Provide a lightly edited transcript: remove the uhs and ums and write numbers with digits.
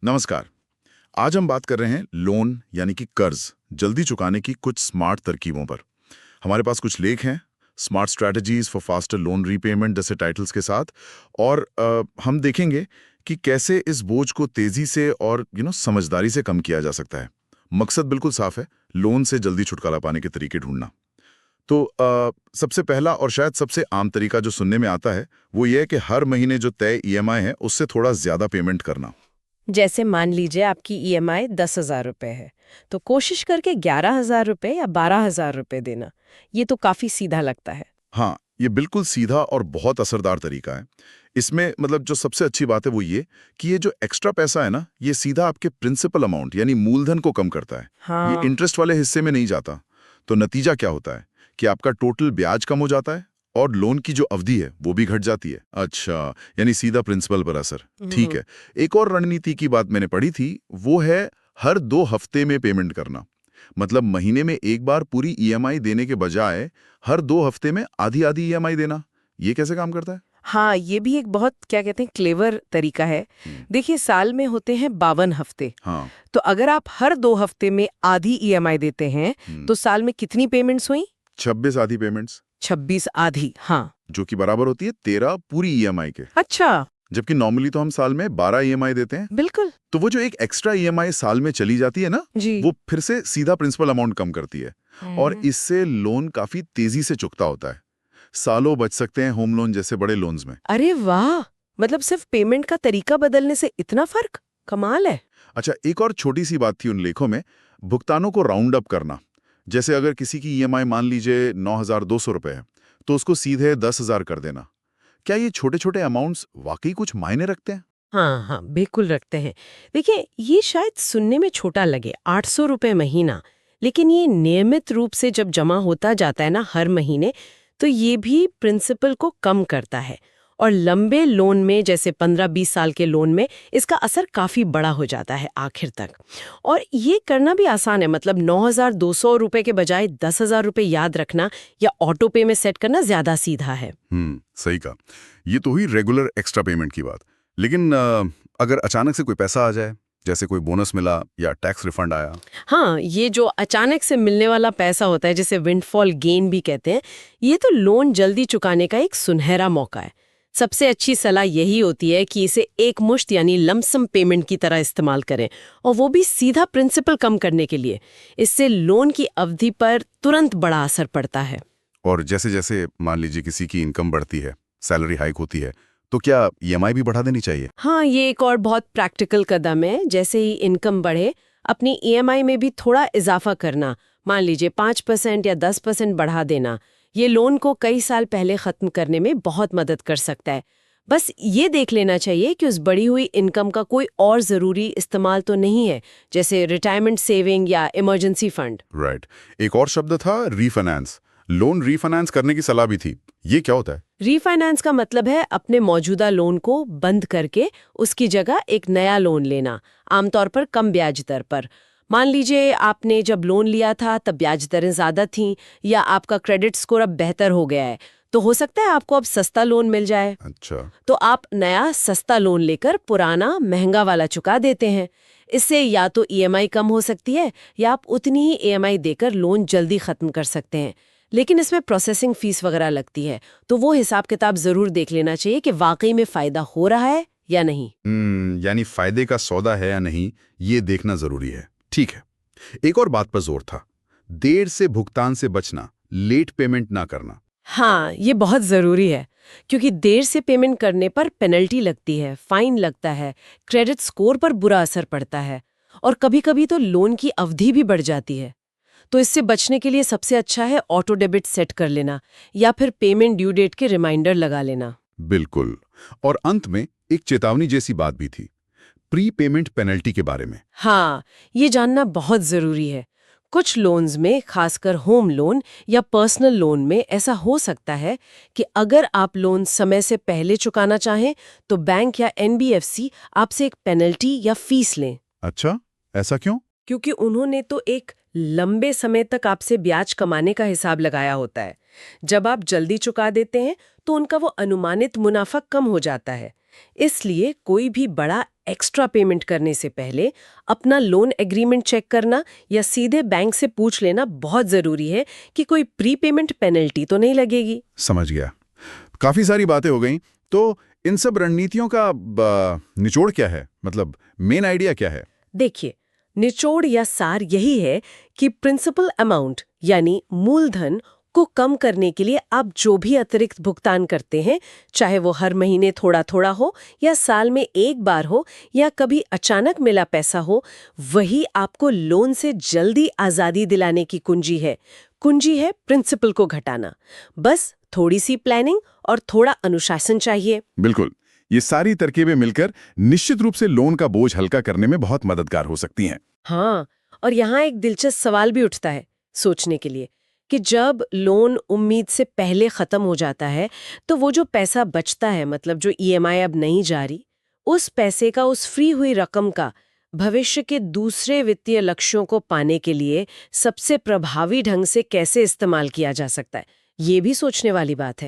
नमस्कार। आज हम बात कर रहे हैं लोन यानी कि कर्ज जल्दी चुकाने की कुछ स्मार्ट तरकीबों पर। हमारे पास कुछ लेख हैं, smart strategies for faster loan repayment जैसे टाइटल्स के साथ, और हम देखेंगे कि कैसे इस बोझ को तेजी से और समझदारी से कम किया जा सकता है। मकसद बिल्कुल साफ है, लोन से जल्दी छुटकारा पाने के तरीके ढूंढना। तो सबसे पहला और शायद सबसे आम तरीका जो सुनने में आता है वो ये है कि हर महीने जो तय ईएमआई है उससे थोड़ा ज्यादा पेमेंट करना। जैसे मान लीजिए आपकी ईएमआई 10,000 रुपए है, तो कोशिश करके 11,000 रुपए या 12,000 रुपए देना। ये तो काफी सीधा लगता है। हाँ, ये बिल्कुल सीधा और बहुत असरदार तरीका है। इसमें मतलब जो सबसे अच्छी बात है वो ये कि ये जो एक्स्ट्रा पैसा है ना, ये सीधा आपके प्रिंसिपल अमाउंट यानी मूलधन को कम करता है। ये हाँ। इंटरेस्ट वाले हिस्से में नहीं जाता। तो नतीजा क्या होता है कि आपका टोटल ब्याज कम हो जाता है और लोन की जो अवधि है वो भी घट जाती है। अच्छा, यानी सीधा प्रिंसिपल पर असर। ठीक है। एक और रणनीति की बात मैंने पढ़ी थी, वो है हर 2 हफ्ते में पेमेंट करना। मतलब महीने में एक बार पूरी ईएमआई देने के बजाय हर 2 हफ्ते में आधी आधी ईएमआई देना। ये कैसे काम करता है? हाँ, ये भी एक बहुत क्या कहते हैं क्लेवर तरीका है। देखिए, साल में होते हैं 52 हफ्ते। हाँ। तो अगर आप हर 2 हफ्ते में आधी ईएमआई देते हैं, तो साल में कितनी पेमेंट्स हुई? 26 आधी पेमेंट्स, 26 आधी। हाँ। जो कि बराबर होती है 13 पूरी ईएमआई के। अच्छा। जबकि नॉर्मली तो हम साल में 12 ईएमआई देते हैं। बिल्कुल। तो वो जो एक एक्स्ट्रा ईएमआई साल में चली जाती है ना, जी। वो फिर से सीधा प्रिंसिपल अमाउंट कम करती है। और हम्म। इससे लोन काफी तेजी से चुकता होता है। सालों बच सकते हैं होम लोन जैसे बड़े लोन्स में। अरे वाह! मतलब सिर्फ पेमेंट का तरीका बदलने से इतना फर्क? कमाल है। अच्छा, एक और छोटी सी बात थी उन लेखों में, भुगतानों को राउंड अप करना। जैसे अगर किसी की ईएमआई मान लीजिए 9,200 रुपए है, तो उसको सीधे 10,000 कर देना। क्या ये छोटे छोटे अमाउंट्स वाकई कुछ मायने रखते हैं? हाँ, हाँ, बिल्कुल रखते हैं। देखिए, ये शायद सुनने में छोटा लगे, 800 रुपए महीना, लेकिन ये नियमित रूप से जब जमा होता जाता है ना हर महीने, तो ये भी प्रिंसिपल को कम करता है। और लंबे लोन में, जैसे 15-20 साल के लोन में, इसका असर काफ़ी बड़ा हो जाता है आखिर तक। और ये करना भी आसान है, मतलब 9,200 रुपए के बजाय 10,000 रुपए याद रखना या ऑटो पे में सेट करना ज़्यादा सीधा है। सही कहा। ये तो हुई रेगुलर एक्स्ट्रा पेमेंट की बात। लेकिन अगर अचानक से कोई पैसा आ जाए, जैसे कोई बोनस मिला या टैक्स रिफंड आया। हाँ, ये जो अचानक से मिलने वाला पैसा होता है, जिसे विंडफॉल गेन भी कहते हैं, ये तो लोन जल्दी चुकाने का एक सुनहरा मौका है। सबसे अच्छी सलाह यही होती है कि इसे एक मुश्त यानी लमसम पेमेंट की तरह इस्तेमाल करें, और वो भी सीधा प्रिंसिपल कम करने के लिए। इससे लोन की अवधि पर तुरंत बड़ा असर पड़ता है। और जैसे जैसे मान लीजिए किसी की इनकम बढ़ती है, सैलरी हाइक होती है, तो क्या ईएमआई भी बढ़ा देनी चाहिए? हाँ, ये एक और बहुत प्रैक्टिकल कदम है। जैसे ही इनकम बढ़े, अपनी ईएमआई में भी थोड़ा इजाफा करना। मान लीजिए 5% या 10% बढ़ा देना। ये लोन को कई साल पहले खत्म करने में बहुत मदद कर सकता है। बस ये देख लेना चाहिए कि उस बढ़ी हुई इनकम का कोई और ज़रूरी इस्तेमाल तो नहीं है, जैसे रिटायरमेंट सेविंग या इमरजेंसी फंड। राइट। एक और शब्द था रीफाइनेंस। लोन रीफाइनेंस करने की सलाह भी थी। ये क्या होता है? रीफाइनेंस का मतलब है अपने मौजूदा लोन को बंद करके उसकी जगह एक नया लोन लेना, आमतौर पर कम ब्याज दर पर। मान लीजिए आपने जब लोन लिया था तब ब्याज दरें ज़्यादा थीं, या आपका क्रेडिट स्कोर अब बेहतर हो गया है, तो हो सकता है आपको अब सस्ता लोन मिल जाए। अच्छा। तो आप नया सस्ता लोन लेकर पुराना महंगा वाला चुका देते हैं। इससे या तो ईएमआई कम हो सकती है, या आप उतनी ही ईएमआई देकर लोन जल्दी खत्म कर सकते हैं। लेकिन इसमें प्रोसेसिंग फीस वगैरह लगती है, तो वो हिसाब किताब जरूर देख लेना चाहिए कि वाकई में फायदा हो रहा है या नहीं। यानी फायदे का सौदा है या नहीं, ये देखना जरूरी है। ठीक है। एक और बात पर जोर था, देर से भुगतान से बचना, लेट पेमेंट ना करना। हाँ, ये बहुत ज़रूरी है, क्योंकि देर से पेमेंट करने पर पेनल्टी लगती है, फाइन लगता है, क्रेडिट स्कोर पर बुरा असर पड़ता है, और कभी-कभी तो लोन की अवधि भी बढ़ जाती है। तो इससे बचने के लिए सबसे अच्छा है ऑटो डेबिट सेट कर लेना, या फिर पेमेंट ड्यू डेट के रिमाइंडर लगा लेना। बिल्कुल। और अंत में एक चेतावनी जैसी बात भी थी, प्री पेमेंट पेनल्टी के बारे में। हाँ, ये जानना बहुत ज़रूरी है। कुछ लोन्स में, खासकर होम लोन या पर्सनल लोन में, ऐसा हो सकता है कि अगर आप लोन समय से पहले चुकाना चाहें, तो बैंक या एनबीएफसी आपसे एक पेनल्टी या फीस लें। अच्छा, ऐसा क्यों? क्योंकि उन्होंने तो एक लंबे समय तक आपसे ब्याज कमाने का हिसाब लगाया होता है। जब आप जल्दी चुका देते हैं, तो उनका वो अनुमानित मुनाफा कम हो जाता है। इसलिए कोई भी बड़ा एक्स्ट्रा पेमेंट करने से पहले अपना लोन एग्रीमेंट चेक करना या सीधे बैंक से पूछ लेना बहुत जरूरी है कि कोई प्री पेमेंट पेनल्टी तो नहीं लगेगी। समझ गया। काफी सारी बातें हो गई। तो इन सब रणनीतियों का निचोड़ क्या है, मतलब मेन आइडिया क्या है? देखिए, निचोड़ या सार यही है कि प्रिंसिपल अमाउंट यानी मूलधन को कम करने के लिए आप जो भी अतिरिक्त भुगतान करते हैं, चाहे वो हर महीने थोड़ा थोड़ा हो या साल में एक बार हो या कभी अचानक मिला पैसा हो, वही आपको लोन से जल्दी आजादी दिलाने की कुंजी है। कुंजी है प्रिंसिपल को घटाना। बस थोड़ी सी प्लानिंग और थोड़ा अनुशासन चाहिए। बिल्कुल, ये सारी तरकीबें मिलकर निश्चित रूप से लोन का बोझ हल्का करने में बहुत मददगार हो सकती हैं। हाँ, और यहाँ एक दिलचस्प सवाल भी उठता है सोचने के लिए कि जब लोन उम्मीद से पहले खत्म हो जाता है, तो वो जो पैसा बचता है, मतलब जो ईएमआई अब नहीं जारी, उस पैसे का, उस फ्री हुई रकम का भविष्य के दूसरे वित्तीय लक्ष्यों को पाने के लिए सबसे प्रभावी ढंग से कैसे इस्तेमाल किया जा सकता है, ये भी सोचने वाली बात है।